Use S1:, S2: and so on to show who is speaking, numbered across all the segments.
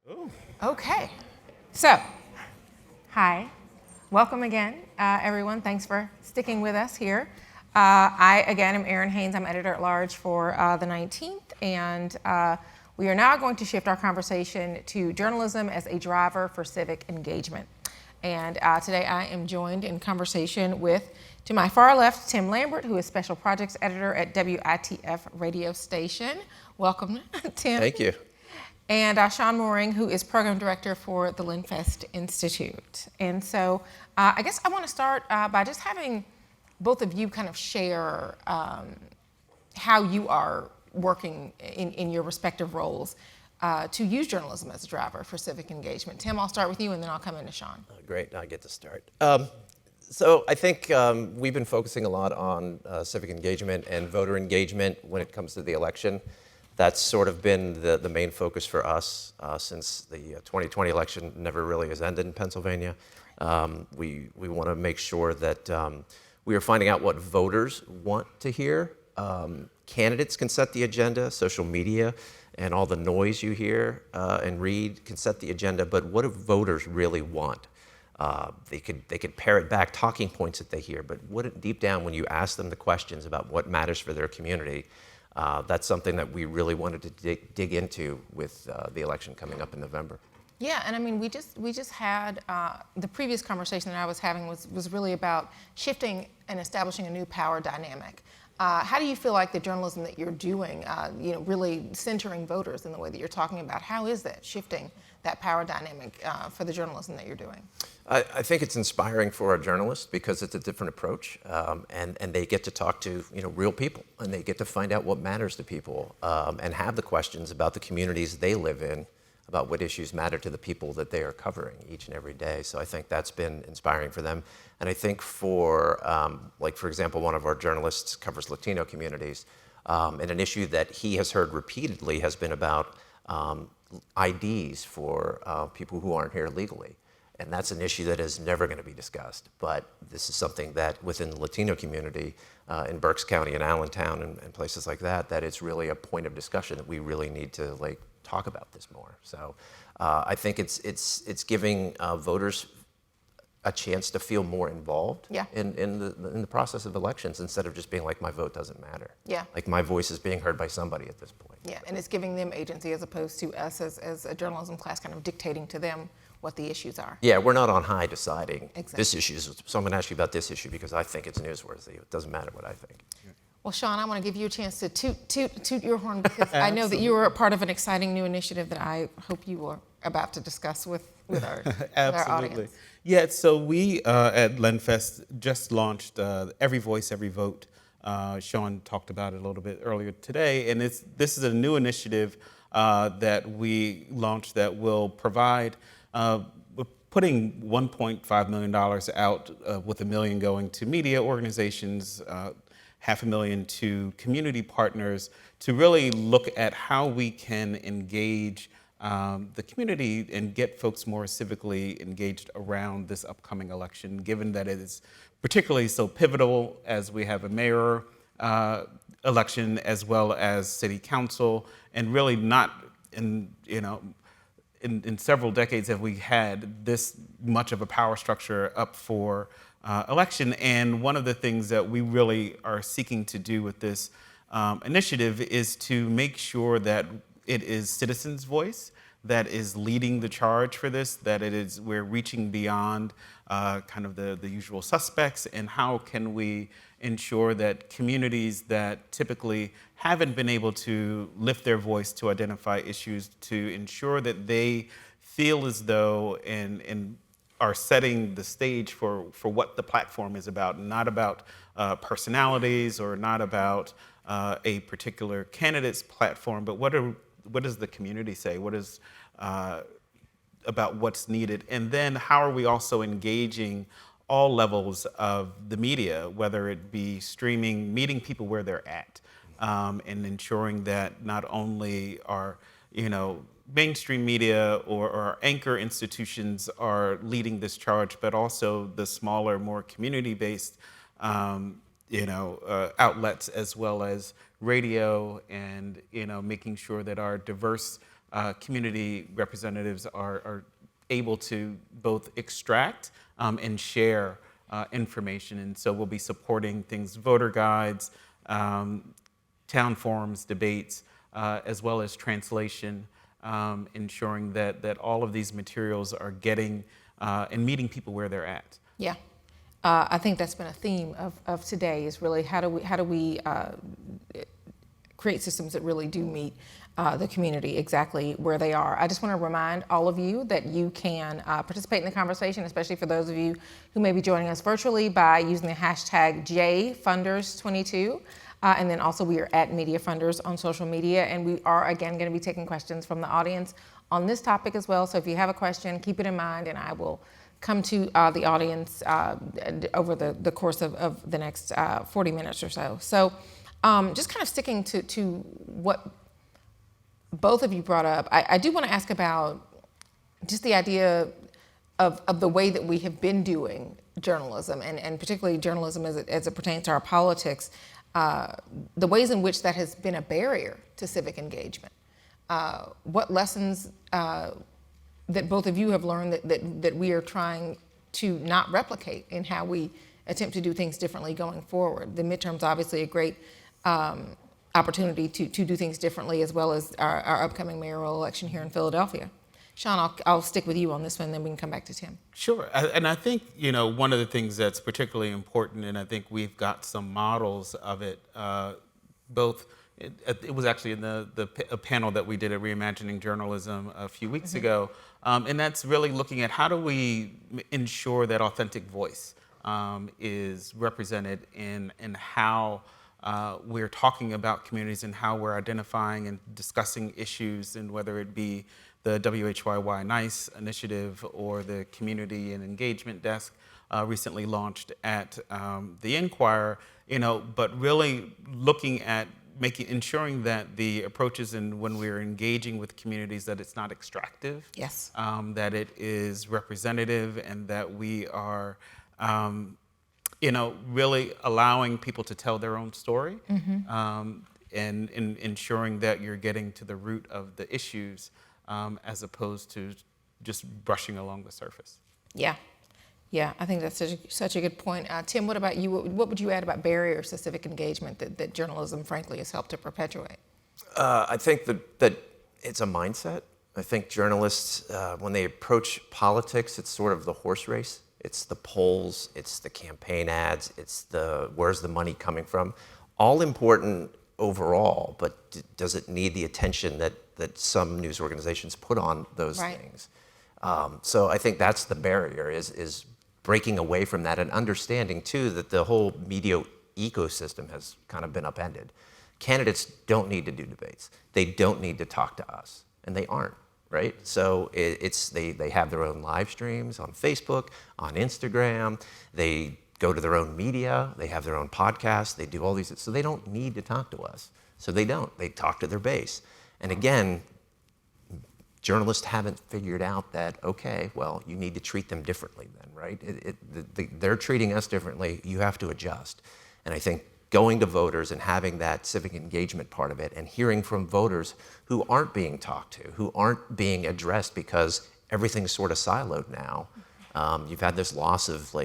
S1: Oh.
S2: Okay, so, hi, welcome again, everyone. Thanks for sticking with us here. I, again, am Erin Haynes. I'm editor-at-large for the 19th, and we are now going to shift our conversation to journalism as a driver for civic engagement. And today I am joined in conversation with, to my far left, Tim Lambert, who is Special Projects Editor at WITF radio station. Welcome, Tim.
S3: Thank you.
S2: And Sean Mooring, who is Program Director for the Lenfest Institute. And so I guess I want to start by just having both of you kind of share how you are working in your respective roles to use journalism as a driver for civic engagement. Tim, I'll start with you and then I'll come into Sean.
S3: Great, now I get to start. So I think we've been focusing a lot on civic engagement and voter engagement when it comes to the election. That's sort of been the main focus for us since the 2020 election never really has ended in Pennsylvania. We want to make sure that we are finding out what voters want to hear. Candidates can set the agenda, social media and all the noise you hear and read can set the agenda, but what do voters really want? They could parrot back talking points that they hear, but deep down when you ask them the questions about what matters for their community, that's something that we really wanted to dig into with the election coming up in November.
S2: Yeah, and I mean, we just had the previous conversation that I was having was really about shifting and establishing a new power dynamic. How do you feel like the journalism that you're doing, really centering voters in the way that you're talking about? How is that shifting that power dynamic for the journalism that you're doing?
S3: I think it's inspiring for a journalist because it's a different approach, and they get to talk to real people, and they get to find out what matters to people, and have the questions about the communities they live in, about what issues matter to the people that they are covering each and every day. So I think that's been inspiring for them. And I think for, for example, one of our journalists covers Latino communities, and an issue that he has heard repeatedly has been about IDs for people who aren't here legally. And that's an issue that is never going to be discussed. But this is something that within the Latino community in Berks County and Allentown and places like that, that it's really a point of discussion that we really need to talk about this more. So I think it's giving voters a chance to feel more involved in the process of elections instead of just being like, my vote doesn't matter.
S2: Yeah.
S3: Like my voice is being heard by somebody at this point.
S2: Yeah, and it's giving them agency as opposed to us as a journalism class kind of dictating to them what the issues are.
S3: Yeah, we're not on high deciding this issue. So I'm going to ask you about this issue because I think it's newsworthy. It doesn't matter what I think.
S2: Well, Sean, I want to give you a chance to toot your horn because I know that you are a part of an exciting new initiative that I hope you are about to discuss with our audience.
S1: Yeah, so we at Lenfest just launched Every Voice, Every Vote. Sean talked about it a little bit earlier today, and this is a new initiative that we launched that will provide. We're putting $1.5 million out with $1 million going to media organizations, $500,000 to community partners to really look at how we can engage the community and get folks more civically engaged around this upcoming election, given that it is particularly so pivotal as we have a mayor election as well as city council, and really not in several decades have we had this much of a power structure up for election. And one of the things that we really are seeking to do with this initiative is to make sure that it is citizens' voice that is leading the charge for this, that we're reaching beyond kind of the usual suspects, and how can we ensure that communities that typically haven't been able to lift their voice to identify issues, to ensure that they feel as though and are setting the stage for what the platform is about, not about personalities or not about a particular candidate's platform, but what does the community say? What is about what's needed? And then how are we also engaging all levels of the media, whether it be streaming, meeting people where they're at, and ensuring that not only are, mainstream media or our anchor institutions are leading this charge, but also the smaller, more community-based, outlets, as well as radio, and making sure that our diverse community representatives are able to both extract and share information. And so we'll be supporting things, voter guides, town forums, debates, as well as translation, ensuring that all of these materials are getting and meeting people where they're at.
S2: Yeah. I think that's been a theme of today, is really how do we create systems that really do meet the community exactly where they are. I just want to remind all of you that you can participate in the conversation, especially for those of you who may be joining us virtually, by using the hashtag JFunders22. And then also we are at Media Funders on social media, and we are again going to be taking questions from the audience on this topic as well. So if you have a question, keep it in mind, and I will come to the audience over the course of the next 40 minutes or so. So just kind of sticking to what both of you brought up, I do want to ask about just the idea of the way that we have been doing journalism, and particularly journalism as it pertains to our politics, the ways in which that has been a barrier to civic engagement. What lessons that both of you have learned that we are trying to not replicate in how we attempt to do things differently going forward. The midterm's obviously a great opportunity to do things differently, as well as our upcoming mayoral election here in Philadelphia. Sean, I'll stick with you on this one, then we can come back to Tim.
S1: Sure, and I think, one of the things that's particularly important, and I think we've got some models of it, both, it was actually in a panel that we did at Reimagining Journalism a few weeks ago, and that's really looking at how do we ensure that authentic voice is represented in how we're talking about communities and how we're identifying and discussing issues, and whether it be the WHYY NICE initiative or the Community and Engagement Desk recently launched at the Inquirer, but really looking at ensuring that the approaches, and when we're engaging with communities, that it's not extractive,
S2: Yes.
S1: that it is representative, and that we are really allowing people to tell their own story, and ensuring that you're getting to the root of the issues, as opposed to just brushing along the surface.
S2: Yeah, I think that's such a good point. Tim, what about you? What would you add about barriers to civic engagement that journalism, frankly, has helped to perpetuate?
S3: I think that it's a mindset. I think journalists, when they approach politics, it's sort of the horse race. It's the polls, it's the campaign ads, it's the where's the money coming from. All important overall, but does it need the attention that some news organizations put on those things? So I think that's the barrier, is breaking away from that, and understanding too that the whole media ecosystem has kind of been upended. Candidates don't need to do debates. They don't need to talk to us, and they aren't, right? So they have their own live streams on Facebook, on Instagram. They go to their own media. They have their own podcasts. They do all these, so they don't need to talk to us. So they don't. They talk to their base. And again, journalists haven't figured out that, okay, well, you need to treat them differently then, right? They're treating us differently. You have to adjust. And I think going to voters and having that civic engagement part of it, and hearing from voters who aren't being talked to, who aren't being addressed because everything's sort of siloed now. You've had this loss of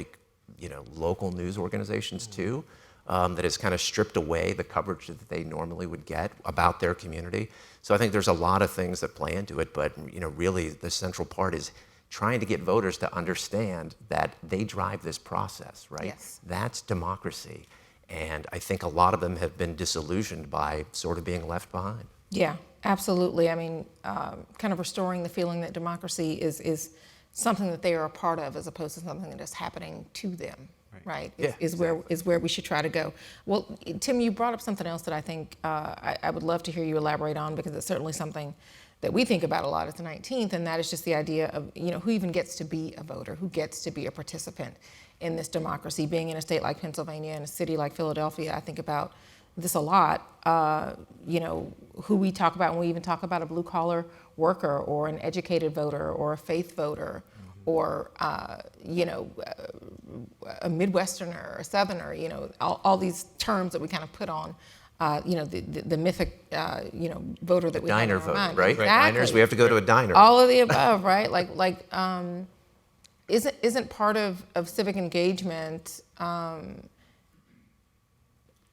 S3: local news organizations too, that has kind of stripped away the coverage that they normally would get about their community. So I think there's a lot of things that play into it, but really the central part is trying to get voters to understand that they drive this process, right?
S2: Yes.
S3: That's democracy. And I think a lot of them have been disillusioned by sort of being left behind.
S2: Yeah, absolutely. I mean, kind of restoring the feeling that democracy is something that they are a part of, as opposed to something that is happening to them. Right, is where we should try to go. Well, Tim, you brought up something else that I think I would love to hear you elaborate on, because it's certainly something that we think about a lot at the 19th, and that is just the idea of who even gets to be a voter, who gets to be a participant in this democracy. Being in a state like Pennsylvania and a city like Philadelphia, I think about this a lot. Who we talk about when we even talk about a blue collar worker, or an educated voter, or a faith voter, or a Midwesterner or a Southerner, all these terms that we kind of put on the mythic, voter that we have in
S3: Diner
S2: our
S3: vote,
S2: mind.
S3: right?
S2: Exactly.
S3: Diners, we have to go to a diner.
S2: All of the above, right? Isn't part of civic engagement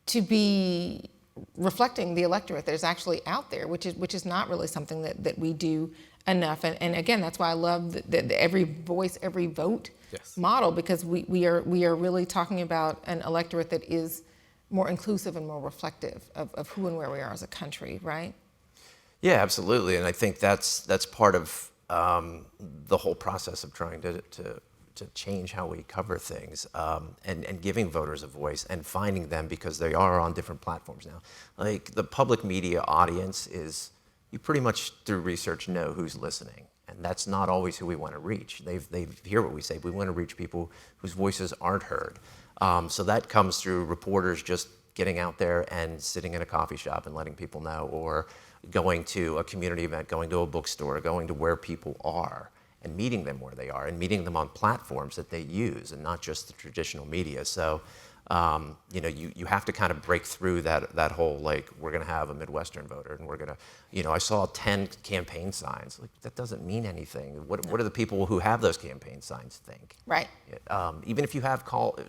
S2: to be reflecting the electorate that is actually out there, which is not really something that we do enough. And again, that's why I love the every voice, every vote model, because we are really talking about an electorate that is more inclusive and more reflective of who and where we are as a country, right?
S3: Yeah, absolutely. And I think that's part of the whole process of trying to change how we cover things, and giving voters a voice and finding them, because they are on different platforms now. Like the public media audience is, you pretty much through research know who's listening. And that's not always who we want to reach. They hear what we say. We want to reach people whose voices aren't heard. So that comes through reporters just getting out there and sitting in a coffee shop and letting people know, or going to a community event, going to a bookstore, going to where people are and meeting them where they are, and meeting them on platforms that they use, and not just the traditional media. So, you have to kind of break through that whole, like, we're going to have a Midwestern voter, and we're going to, I saw 10 campaign signs. Like, that doesn't mean anything. What do the people who have those campaign signs think?
S2: Right.
S3: Even if you have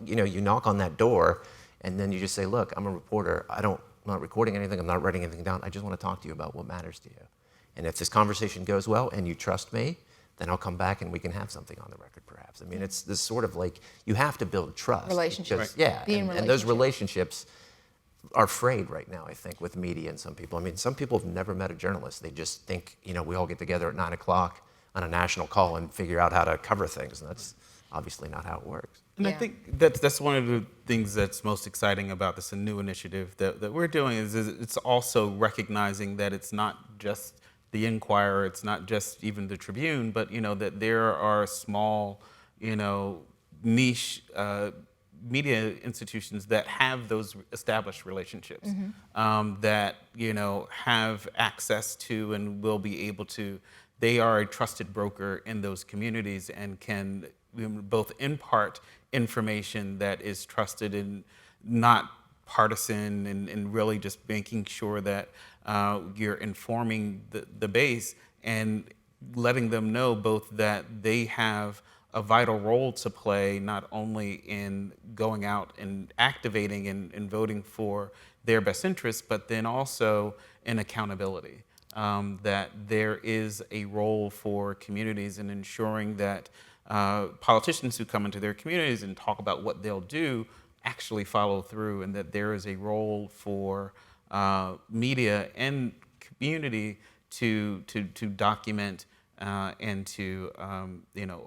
S3: you knock on that door, and then you just say, look, I'm a reporter. I'm not recording anything. I'm not writing anything down. I just want to talk to you about what matters to you. And if this conversation goes well and you trust me, then I'll come back and we can have something on the record, perhaps. I mean, it's this sort of like, you have to build trust.
S2: Relationships.
S3: Yeah,
S2: Being
S3: and those relationships are frayed right now, I think, with media and some people. I mean, some people have never met a journalist. They just think, we all get together at 9 o'clock on a national call and figure out how to cover things. And that's obviously not how it works.
S1: And I think that's one of the things that's most exciting about this new initiative that we're doing is it's also recognizing that it's not just the Inquirer, it's not just even the Tribune, but that there are small, niche media institutions that have those established relationships, that have access to and will be able to. They are a trusted broker in those communities and can both impart information that is trusted and not partisan, and really just making sure that you're informing the base and letting them know both that they have a vital role to play, not only in going out and activating and voting for their best interests, but then also in accountability. That there is a role for communities in ensuring that politicians who come into their communities and talk about what they'll do actually follow through, and that there is a role for media and community to document and to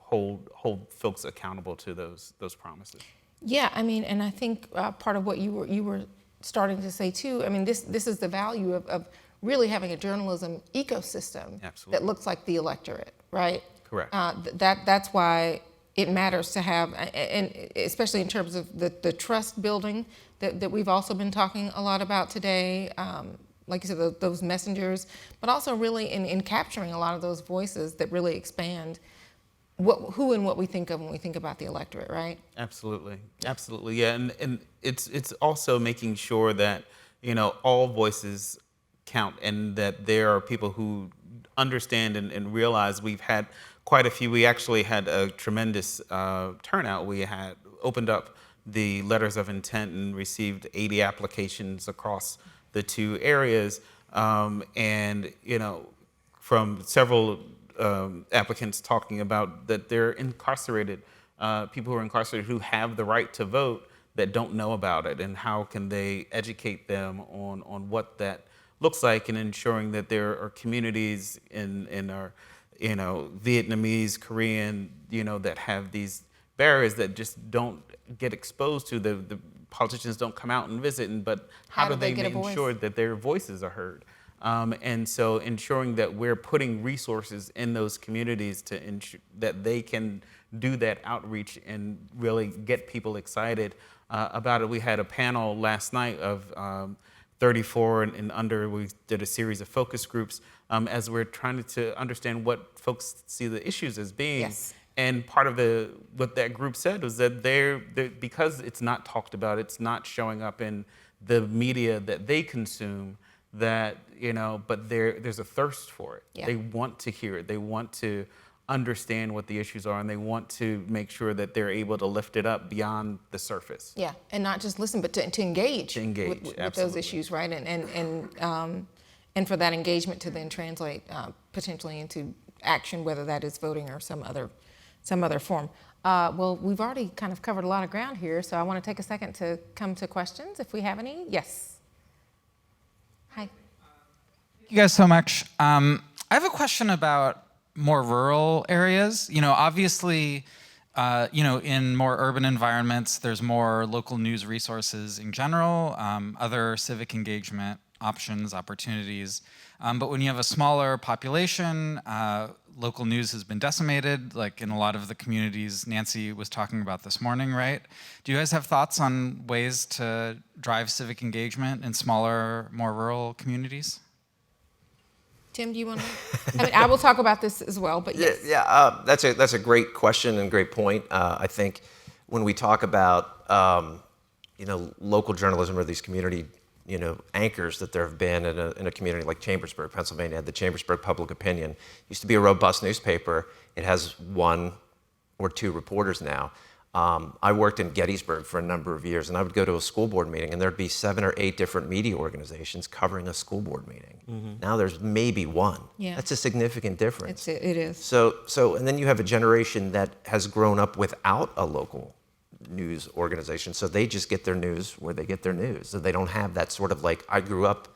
S1: hold folks accountable to those promises.
S2: Yeah, I mean, and I think part of what you were starting to say too. I mean, this is the value of really having a journalism ecosystem that looks like the electorate, right?
S1: Correct.
S2: That's why it matters to have, and especially in terms of the trust building that we've also been talking a lot about today. Like you said, those messengers, but also really in capturing a lot of those voices that really expand who and what we think of when we think about the electorate, right?
S1: Absolutely, yeah, and it's also making sure that all voices count, and that there are people who understand and realize. We've had quite a few. We actually had a tremendous turnout. We had opened up the letters of intent and received 80 applications across the two areas, and from several applicants talking about that they're incarcerated, people who are incarcerated who have the right to vote that don't know about it, and how can they educate them on what that looks like, and ensuring that there are communities in our Vietnamese, Korean, that have these barriers that just don't get exposed to. The politicians don't come out and visit, but how do they ensure that their voices are heard? And so ensuring that we're putting resources in those communities to ensure that they can do that outreach and really get people excited about it. We had a panel last night of 34 and under. We did a series of focus groups as we're trying to understand what folks see the issues as being.
S2: Yes.
S1: And part of what that group said was that because it's not talked about, it's not showing up in the media that they consume, that, but there's a thirst for it.
S2: Yeah.
S1: They want to hear it. They want to understand what the issues are, and they want to make sure that they're able to lift it up beyond the surface.
S2: Yeah, and not just listen, but to engage, with those
S1: absolutely.
S2: issues, right? And for that engagement to then translate potentially into action, whether that is voting or some other form. Well, we've already kind of covered a lot of ground here, so I want to take a second to come to questions if we have any. Yes. Hi.
S4: Thank you guys so much. I have a question about more rural areas. Obviously, in more urban environments, there's more local news resources in general, other civic engagement options, opportunities. But when you have a smaller population, local news has been decimated, like in a lot of the communities Nancy was talking about this morning, right? Do you guys have thoughts on ways to drive civic engagement in smaller, more rural communities?
S2: Tim, do you want to? I will talk about this as well, but yes.
S3: That's a great question and great point. I think when we talk about local journalism or these community anchors that there have been in a community like Chambersburg, Pennsylvania, had the Chambersburg Public Opinion. Used to be a robust newspaper. It has 1 or 2 reporters now. I worked in Gettysburg for a number of years, and I would go to a school board meeting, and there'd be 7 or 8 different media organizations covering a school board meeting. Mm-hmm. Now there's maybe 1.
S2: Yeah.
S3: That's a significant difference.
S2: It is.
S3: So, and then you have a generation that has grown up without a local news organization, so they just get their news where they get their news. So they don't have that sort of like, I grew up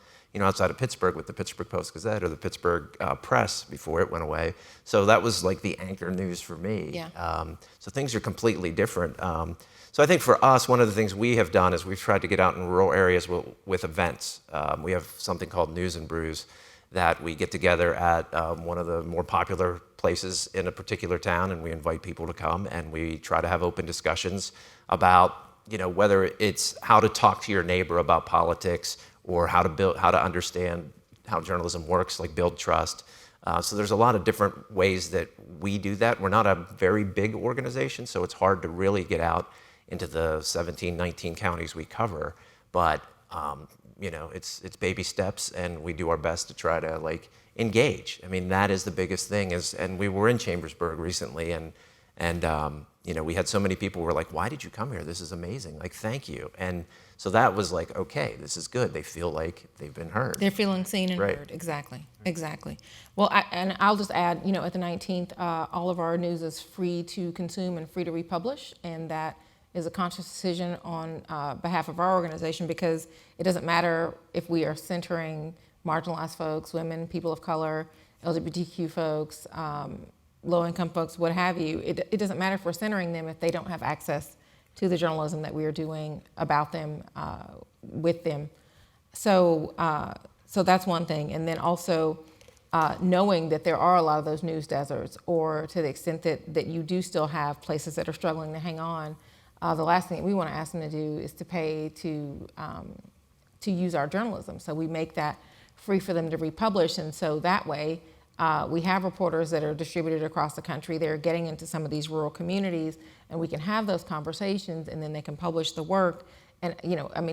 S3: outside of Pittsburgh with the Pittsburgh Post-Gazette or the Pittsburgh Press before it went away. So that was like the anchor news for me.
S2: Yeah.
S3: So things are completely different. So I think for us, one of the things we have done is we've tried to get out in rural areas with events. We have something called News and Brews that we get together at one of the more popular places in a particular town, and we invite people to come, and we try to have open discussions about, whether it's how to talk to your neighbor about politics, or how to understand how journalism works, like build trust. So there's a lot of different ways that we do that. We're not a very big organization, so it's hard to really get out into the 17, 19 counties we cover. But it's baby steps, and we do our best to try to engage. I mean, that is the biggest thing. And we were in Chambersburg recently, and we had so many people who were like, "Why did you come here? This is amazing. Thank you." And so that was like, okay, this is good. They feel like they've been heard.
S2: They're feeling seen and
S3: Right.
S2: heard. Exactly. Well, I'll just add, at the 19th, all of our news is free to consume and free to republish, and that is a conscious decision on behalf of our organization, because it doesn't matter if we are centering marginalized folks, women, people of color, LGBTQ folks, low-income folks, what have you. It doesn't matter if we're centering them if they don't have access to the journalism that we are doing about them, with them. So that's one thing. And then also knowing that there are a lot of those news deserts, or to the extent that you do still have places that are struggling to hang on, the last thing we want to ask them to do is to pay to use our journalism. So we make that free for them to republish, and so that way we have reporters that are distributed across the country. They're getting into some of these rural communities, and we can have those conversations, and then they can publish the work. And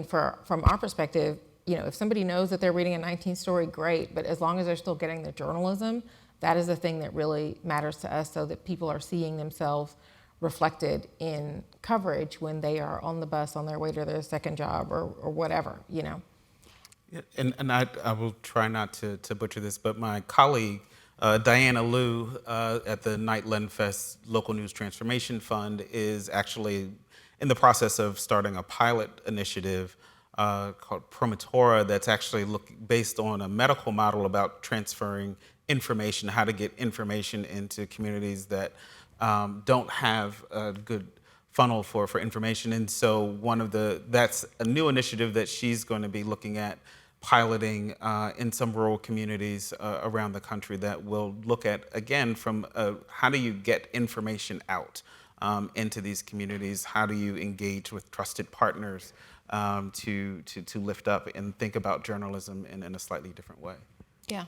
S2: from our perspective, if somebody knows that they're reading a 19th story, great, but as long as they're still getting the journalism, that is the thing that really matters to us, so that people are seeing themselves reflected in coverage when they are on the bus on their way to their second job or whatever.
S1: Yeah, and I will try not to butcher this, but my colleague, Diana Liu, at the Night Lenfest Local News Transformation Fund, is actually in the process of starting a pilot initiative called Promotora, that's actually based on a medical model about transferring information, how to get information into communities that don't have a good funnel for information. And so that's a new initiative that she's going to be looking at piloting in some rural communities around the country, that will look at, again, from how do you get information out into these communities? How do you engage with trusted partners to lift up and think about journalism in a slightly different way?
S2: Yeah.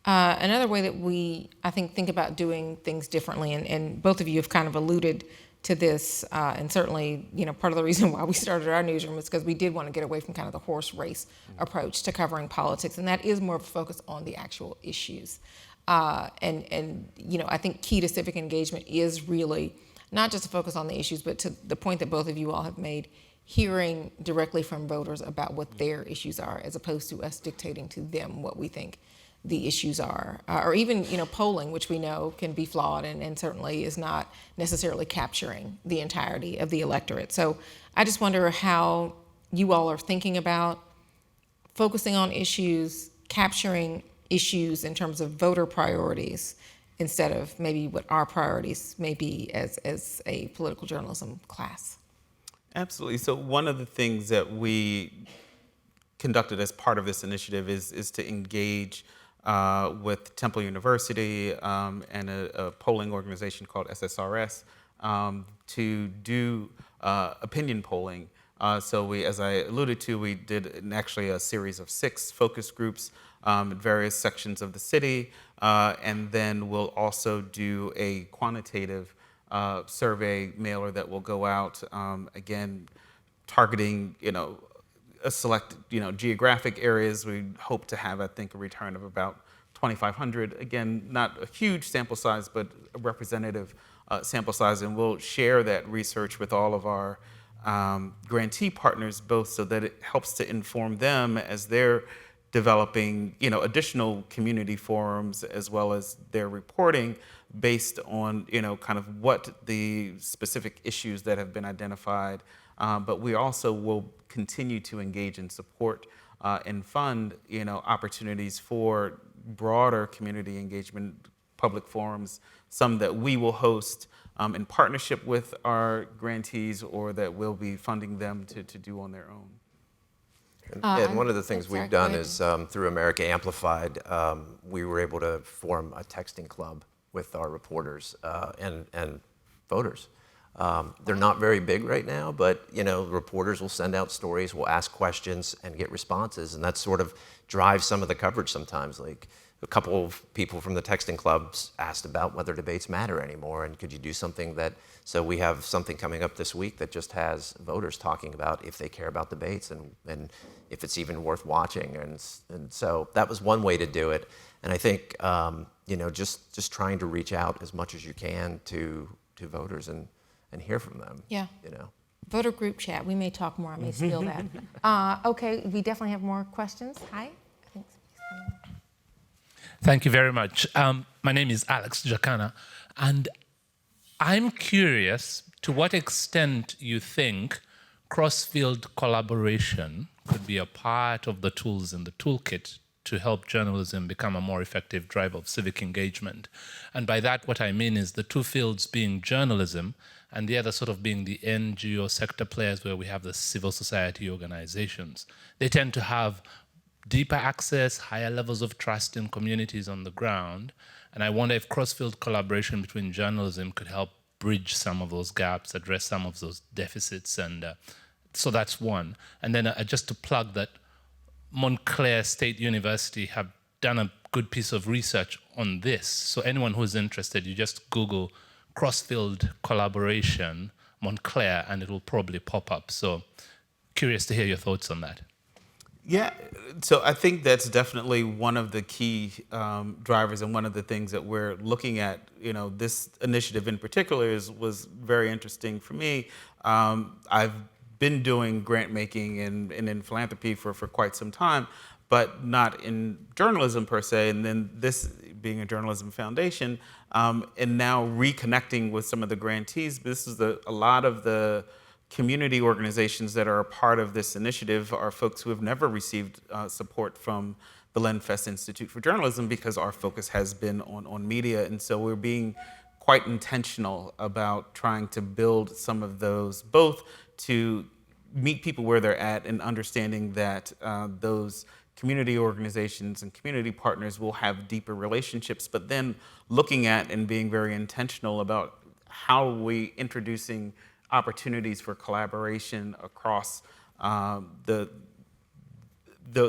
S2: Another way that we, I think about doing things differently, and both of you have kind of alluded to this, and certainly, part of the reason why we started our newsroom is because we did want to get away from kind of the horse race approach to covering politics, and that is more of a focus on the actual issues. And I think key to civic engagement is really not just to focus on the issues, but to the point that both of you all have made, hearing directly from voters about what their issues are, as opposed to us dictating to them what we think the issues are, or even polling, which we know can be flawed and certainly is not necessarily capturing the entirety of the electorate. So I just wonder how you all are thinking about focusing on issues, capturing issues in terms of voter priorities, instead of maybe what our priorities may be as a political journalism class.
S1: Absolutely. So one of the things that we conducted as part of this initiative is to engage with Temple University and a polling organization called SSRS to do opinion polling. So we, as I alluded to, we did actually a series of 6 focus groups in various sections of the city, and then we'll also do a quantitative survey mailer that will go out, again, targeting, a select, geographic areas. We hope to have, I think, a return of about 2,500. Again, not a huge sample size, but a representative sample size. And we'll share that research with all of our grantee partners, both so that it helps to inform them as they're developing, additional community forums, as well as their reporting based on, kind of what the specific issues that have been identified. But we also will continue to engage and support and fund, opportunities for broader community engagement, public forums, some that we will host in partnership with our grantees, or that we'll be funding them to do on their own.
S3: And one of the things we've done is through America Amplified, we were able to form a texting club with our reporters and voters. They're not very big right now, but reporters will send out stories, will ask questions and get responses, and that sort of drives some of the coverage sometimes. Like a couple of people from the texting clubs asked about whether debates matter anymore, and could you do something that, so we have something coming up this week that just has voters talking about if they care about debates and if it's even worth watching, and so that was one way to do it. And I think just trying to reach out as much as you can to voters and hear from them.
S2: Yeah. Voter group chat. We may talk more. I may spill that. Okay, we definitely have more questions. Hi. I think somebody's coming.
S5: Thank you very much. My name is Alex Jacana, and I'm curious to what extent you think cross-field collaboration could be a part of the tools in the toolkit to help journalism become a more effective driver of civic engagement. And by that, what I mean is the two fields being journalism and the other sort of being the NGO sector players, where we have the civil society organizations. They tend to have deeper access, higher levels of trust in communities on the ground. And I wonder if cross-field collaboration between journalism could help bridge some of those gaps, address some of those deficits. And so that's one. And then just to plug that, Montclair State University have done a good piece of research on this. So anyone who's interested, you just Google cross-field collaboration Montclair and it will probably pop up. So curious to hear your thoughts on that.
S1: Yeah, so I think that's definitely one of the key drivers, and one of the things that we're looking at. This initiative in particular was very interesting for me. I've been doing grant making and in philanthropy for quite some time, but not in journalism per se. And then this being a journalism foundation, and now reconnecting with some of the grantees. This is a lot of the community organizations that are a part of this initiative are folks who have never received support from the Lenfest Institute for Journalism, because our focus has been on media. And so we're being quite intentional about trying to build some of those, both to meet people where they're at and understanding that those community organizations and community partners will have deeper relationships, but then looking at and being very intentional about how we introducing opportunities for collaboration across the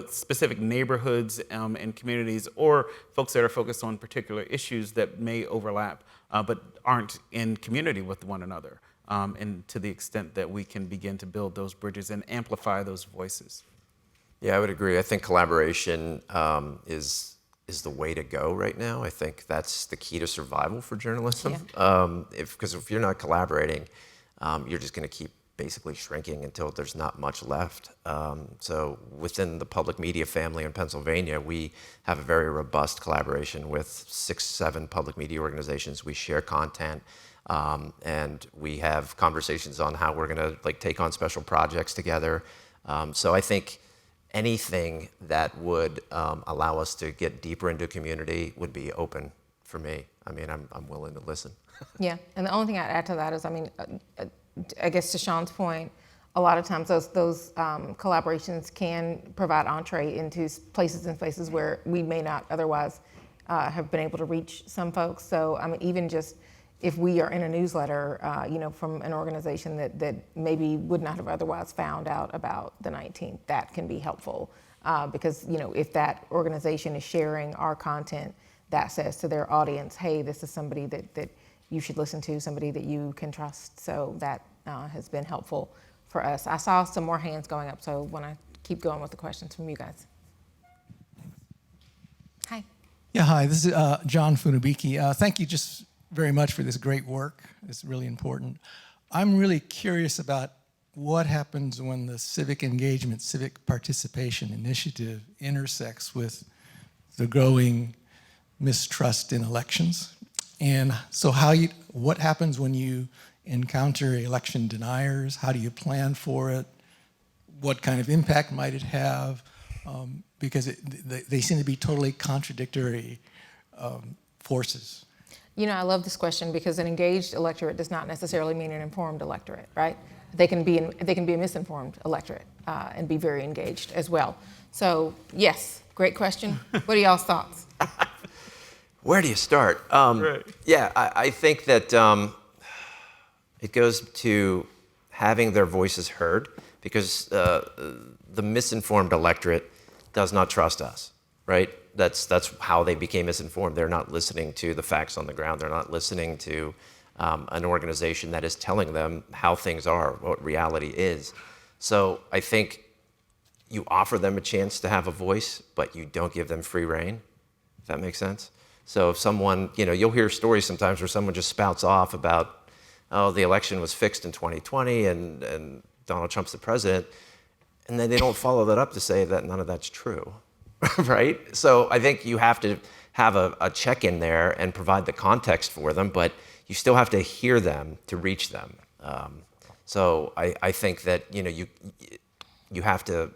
S1: specific neighborhoods and communities, or folks that are focused on particular issues that may overlap but aren't in community with one another. and to the extent that we can begin to build those bridges and amplify those voices.
S3: Yeah, I would agree. I think collaboration is the way to go right now. I think that's the key to survival for journalism.
S2: Yeah.
S3: Because if you're not collaborating, you're just going to keep basically shrinking until there's not much left. So within the public media family in Pennsylvania, we have a very robust collaboration with 6, 7 public media organizations. We share content, and we have conversations on how we're going to take on special projects together. So I think anything that would allow us to get deeper into community would be open for me. I mean, I'm willing to listen.
S2: Yeah, and the only thing I'd add to that is, I guess to Sean's point, a lot of times those collaborations can provide entree into places and spaces where we may not otherwise have been able to reach some folks. So even just if we are in a newsletter, from an organization that maybe would not have otherwise found out about the 19th, that can be helpful because if that organization is sharing our content, that says to their audience, hey, this is somebody that you should listen to, somebody that you can trust. So that has been helpful for us. I saw some more hands going up, so when I keep going with the questions from you guys. Hi.
S6: Yeah, hi, this is John Funabiki. Thank you just very much for this great work. It's really important. I'm really curious about what happens when the civic engagement, civic participation initiative intersects with the growing mistrust in elections. And so what happens when you encounter election deniers? How do you plan for it? What kind of impact might it have? Because they seem to be totally contradictory forces.
S2: I love this question because an engaged electorate does not necessarily mean an informed electorate, right? They can be a misinformed electorate and be very engaged as well. So yes, great question. What are y'all's thoughts?
S3: Where do you start?
S1: Right.
S3: Yeah, I think that it goes to having their voices heard because the misinformed electorate does not trust us, right? That's how they became misinformed. They're not listening to the facts on the ground. They're not listening to an organization that is telling them how things are, what reality is. So I think you offer them a chance to have a voice, but you don't give them free rein, if that makes sense. So if someone, you'll hear stories sometimes where someone just spouts off about, oh, the election was fixed in 2020 and Donald Trump's the president, and then they don't follow that up to say that none of that's true, right? So I think you have to have a check-in there and provide the context for them, but you still have to hear them to reach them. So I think that, you have to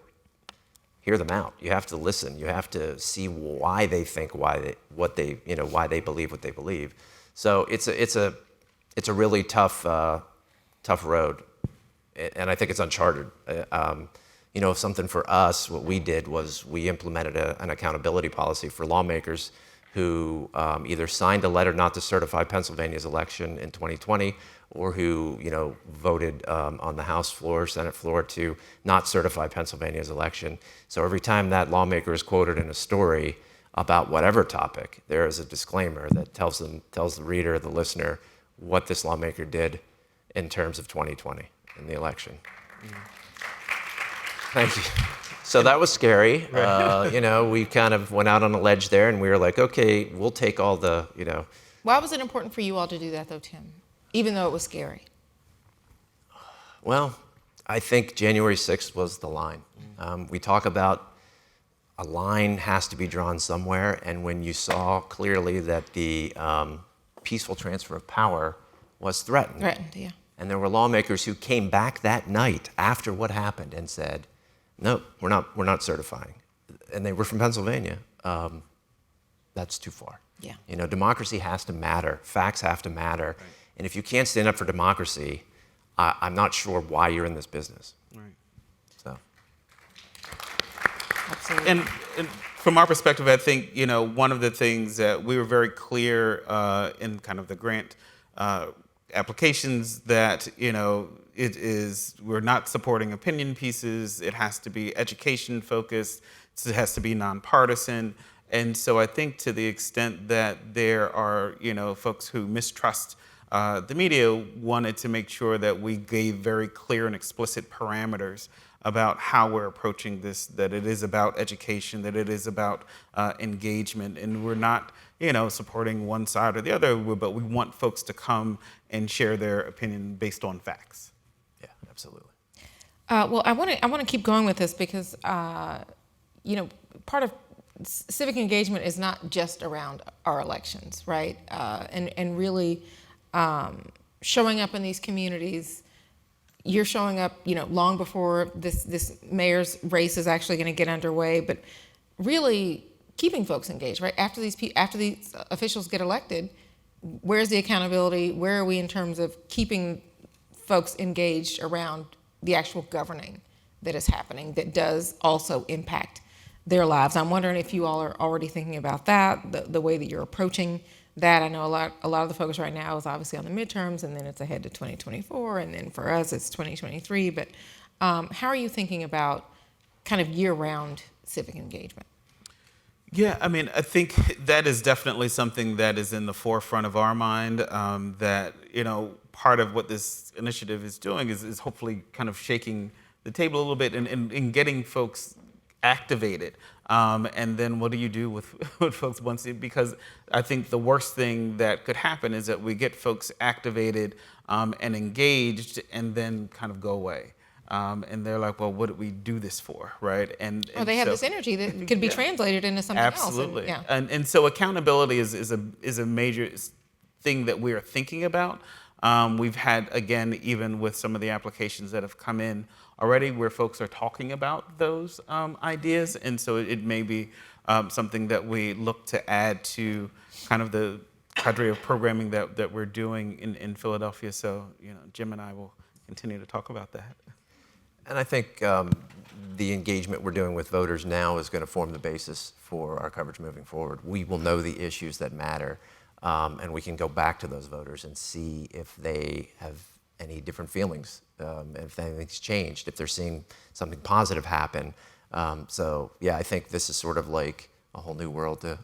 S3: hear them out. You have to listen. You have to see why they think, why they believe what they believe. So it's a really tough road, and I think it's uncharted. Something for us, what we did was we implemented an accountability policy for lawmakers who either signed a letter not to certify Pennsylvania's election in 2020 or who voted on the House floor, Senate floor to not certify Pennsylvania's election. So every time that lawmaker is quoted in a story about whatever topic, there is a disclaimer that tells the reader, the listener, what this lawmaker did in terms of 2020 in the election. Thank you. So that was scary. Right. We kind of went out on a ledge there, and we were like, okay, we'll take all the.
S2: Why was it important for you all to do that, though, Tim? Even though it was scary?
S3: Well, I think January 6th was the line. We talk about a line has to be drawn somewhere, and when you saw clearly that the peaceful transfer of power was threatened.
S2: Yeah.
S3: And there were lawmakers who came back that night after what happened and said, no, we're not certifying. And they were from Pennsylvania. That's too far.
S2: Yeah.
S3: Democracy has to matter. Facts have to matter. Right. And if you can't stand up for democracy, I'm not sure why you're in this business.
S1: Right.
S3: So.
S2: Absolutely.
S1: And from our perspective, I think, one of the things that we were very clear in kind of the grant applications that, we're not supporting opinion pieces. It has to be education focused. It has to be nonpartisan. And so I think to the extent that there are, folks who mistrust the media wanted to make sure that we gave very clear and explicit parameters about how we're approaching this, that it is about education, that it is about engagement, and we're not, supporting one side or the other, but we want folks to come and share their opinion based on facts.
S3: Yeah, absolutely.
S2: Well, I want to keep going with this because part of civic engagement is not just around our elections, right? And really showing up in these communities. You're showing up, long before this mayor's race is actually going to get underway, but really keeping folks engaged, right? After these officials get elected, where's the accountability? Where are we in terms of keeping folks engaged around the actual governing that is happening that does also impact their lives? I'm wondering if you all are already thinking about that, the way that you're approaching that. I know a lot of the focus right now is obviously on the midterms, and then it's ahead to 2024, and then for us it's 2023. But how are you thinking about kind of year-round civic engagement?
S1: Yeah, I think that is definitely something that is in the forefront of our mind. That part of what this initiative is doing is hopefully kind of shaking the table a little bit and getting folks activated. And then what do you do with folks once because I think the worst thing that could happen is that we get folks activated and engaged and then kind of go away. And they're like, well, what did we do this for, right? And
S2: they have this energy that could be translated into something
S1: absolutely.
S2: else.
S1: And so accountability is a major thing that we are thinking about. We've had, again, even with some of the applications that have come in already where folks are talking about those ideas. And so it may be something that we look to add to kind of the cadre of programming that we're doing in Philadelphia. So, Jim and I will continue to talk about that.
S3: And I think the engagement we're doing with voters now is going to form the basis for our coverage moving forward. We will know the issues that matter, and we can go back to those voters and see if they have any different feelings, if anything's changed, if they're seeing something positive happen. So yeah, I think this is sort of like a whole new world to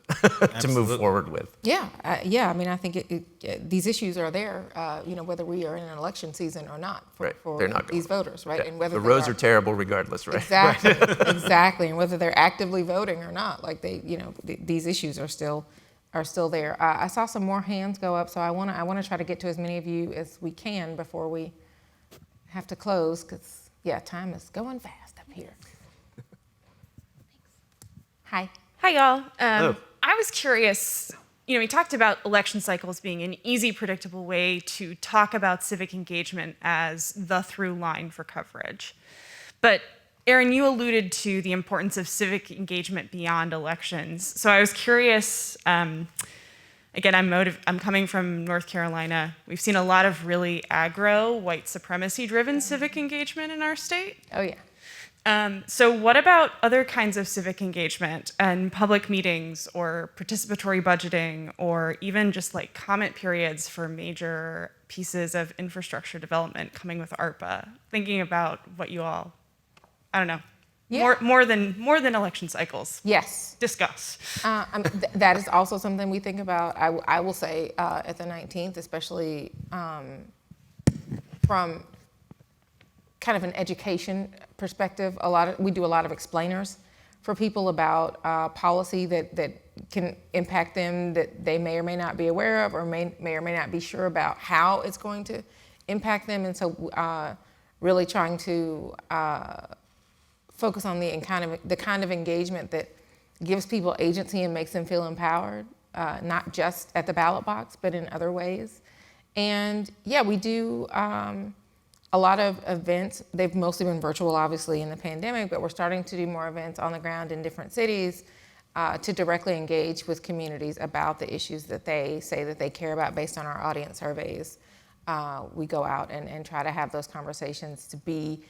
S3: to move forward with.
S2: Yeah, I think these issues are there, whether we are in an election season or not for
S3: They're not
S2: these voters, right?
S3: Yeah.
S2: And whether
S3: the roads are terrible regardless, right?
S2: Exactly, exactly, and whether they're actively voting or not, like these issues are still there. I saw some more hands go up, so I want to try to get to as many of you as we can before we have to close, because time is going fast up here. Hi.
S7: Hi, y'all.
S3: Hello.
S7: I was curious, we talked about election cycles being an easy, predictable way to talk about civic engagement as the through line for coverage. But Aaron, you alluded to the importance of civic engagement beyond elections. So I was curious, again, I'm coming from North Carolina. We've seen a lot of really aggro, white supremacy-driven civic engagement in our state.
S2: Oh, yeah.
S7: So what about other kinds of civic engagement and public meetings or participatory budgeting or even just like comment periods for major pieces of infrastructure development coming with ARPA? Thinking about what you all, I don't know, more than election cycles.
S2: Yes.
S7: Discuss.
S2: That is also something we think about. I will say at the 19th, especially from kind of an education perspective, we do a lot of explainers for people about policy that can impact them that they may or may not be aware of or may or may not be sure about how it's going to impact them. And so really trying to focus on the kind of engagement that gives people agency and makes them feel empowered, not just at the ballot box, but in other ways. And we do a lot of events. They've mostly been virtual, obviously, in the pandemic, but we're starting to do more events on the ground in different cities to directly engage with communities about the issues that they say that they care about based on our audience surveys. We go out and try to have those conversations to be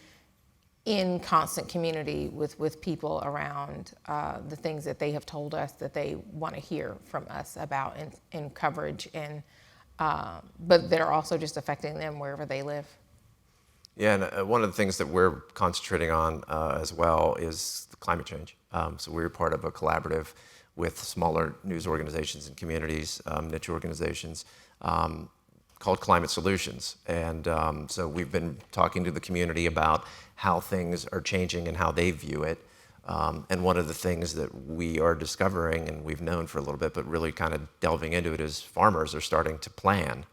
S2: in constant community with people around the things that they have told us that they want to hear from us about in coverage, and but that are also just affecting them wherever they live.
S3: Yeah, and one of the things that we're concentrating on as well is climate change. So we're part of a collaborative with smaller news organizations and communities, niche organizations, called Climate Solutions. And so we've been talking to the community about how things are changing and how they view it. And one of the things that we are discovering, and we've known for a little bit, but really kind of delving into it, is farmers are starting to plan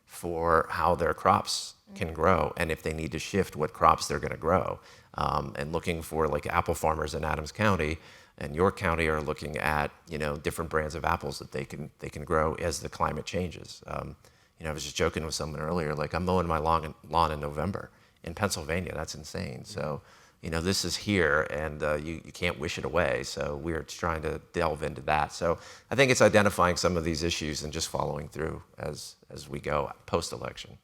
S3: for how their crops can grow and if they need to shift what crops they're going to grow. And looking for, like, apple farmers in Adams County and York County are looking at, different brands of apples that they can grow as the climate changes. I was just joking with someone earlier, like, I'm mowing my lawn in November in Pennsylvania. That's insane. So, this is here, and you can't wish it away. So we're trying to delve into that. So I think it's identifying some of these issues and just following through as we go post-election.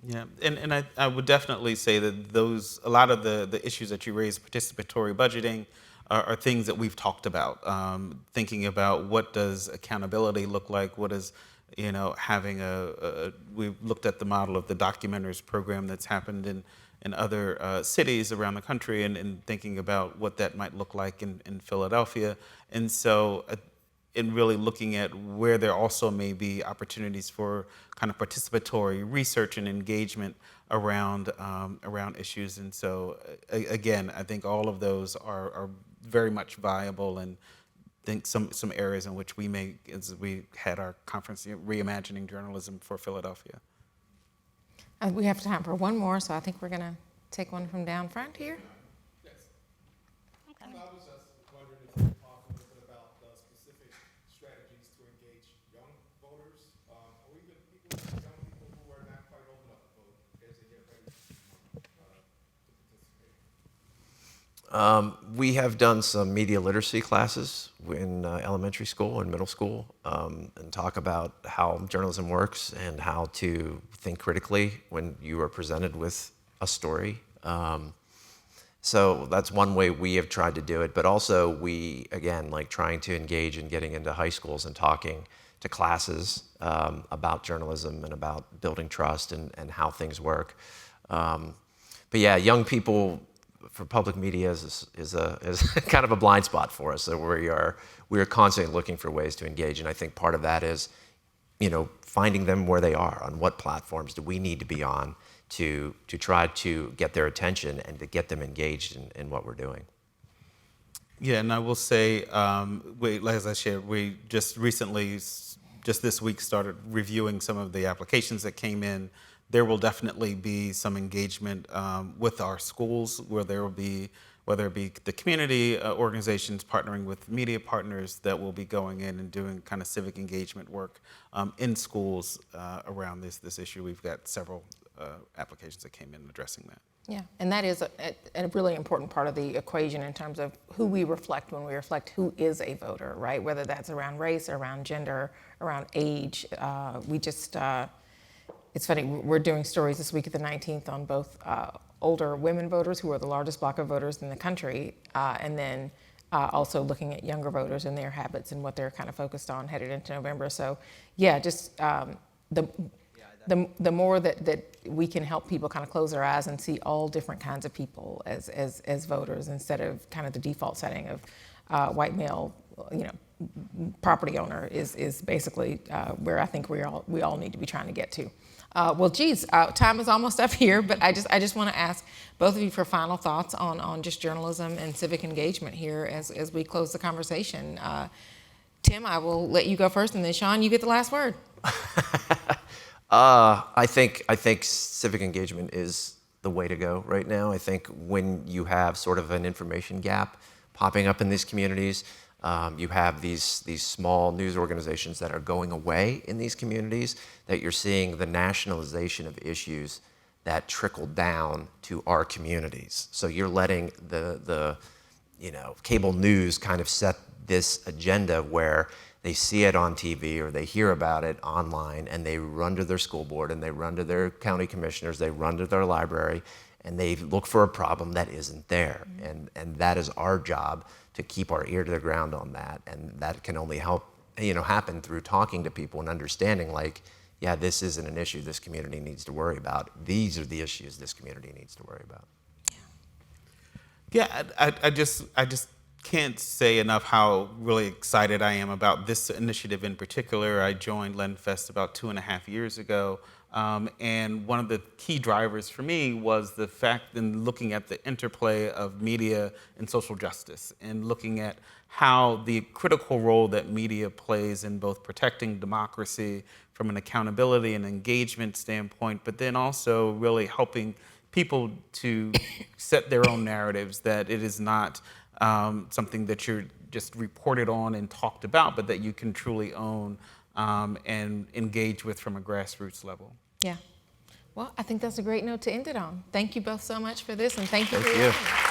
S1: Yeah, and I would definitely say that a lot of the issues that you raised, participatory budgeting, are things that we've talked about. Thinking about what does accountability look like, what is, having we've looked at the model of the documenters program that's happened in other cities around the country, and thinking about what that might look like in Philadelphia. And so in really looking at where there also may be opportunities for kind of participatory research and engagement around issues. And so again, I think all of those are very much viable, and think some areas in which we may, as we had our conference, Reimagining Journalism for Philadelphia.
S2: We have time for one more, so I think we're going to take one from down front here.
S8: Yes. Okay. I was just wondering if you could talk a little bit about the specific strategies to engage young voters, or even young people who are not quite old enough to vote as they get ready to participate.
S3: We have done some media literacy classes in elementary school and middle school, and talk about how journalism works and how to think critically when you are presented with a story. So that's one way we have tried to do it, but also we, again, like trying to engage in getting into high schools and talking to classes about journalism and about building trust and how things work. But yeah, young people for public media is kind of a blind spot for us. So we are constantly looking for ways to engage, and I think part of that is, finding them where they are, on what platforms do we need to be on to try to get their attention and to get them engaged in what we're doing.
S1: Yeah, and I will say, as I shared, we just recently, just this week, started reviewing some of the applications that came in. There will definitely be some engagement with our schools, where there will be, whether it be the community organizations partnering with media partners, that will be going in and doing kind of civic engagement work in schools around this issue. We've got several applications that came in addressing that.
S2: Yeah, and that is a really important part of the equation in terms of who we reflect when we reflect who is a voter, right? Whether that's around race, around gender, around age. It's funny, we're doing stories this week at the 19th on both older women voters, who are the largest block of voters in the country, and then also looking at younger voters and their habits and what they're kind of focused on headed into November. So yeah, just the more that we can help people kind of close their eyes and see all different kinds of people as voters, instead of kind of the default setting of white male, property owner, is basically where I think we all need to be trying to get to. Well, geez, time is almost up here, but I just want to ask both of you for final thoughts on just journalism and civic engagement here as we close the conversation. Tim, I will let you go first, and then Sean, you get the last word.
S3: I think civic engagement is the way to go right now. I think when you have sort of an information gap popping up in these communities, you have these small news organizations that are going away in these communities, that you're seeing the nationalization of issues that trickle down to our communities. So you're letting the cable news kind of set this agenda where they see it on TV or they hear about it online, and they run to their school board and they run to their county commissioners, they run to their library, and they look for a problem that isn't there. Mm-hmm. And that is our job, to keep our ear to the ground on that. And that can only help, happen through talking to people and understanding, like, yeah, this isn't an issue this community needs to worry about. These are the issues this community needs to worry about.
S1: Yeah, I just can't say enough how really excited I am about this initiative in particular. I joined Lenfest about 2.5 years ago. And one of the key drivers for me was the fact in looking at the interplay of media and social justice, and looking at how the critical role that media plays in both protecting democracy from an accountability and engagement standpoint, but then also really helping people to set their own narratives, that it is not something that you're just reported on and talked about, but that you can truly own and engage with from a grassroots level.
S2: Yeah. Well, I think that's a great note to end it on. Thank you both so much for this, and thank you for your
S3: Thank you.
S2: time.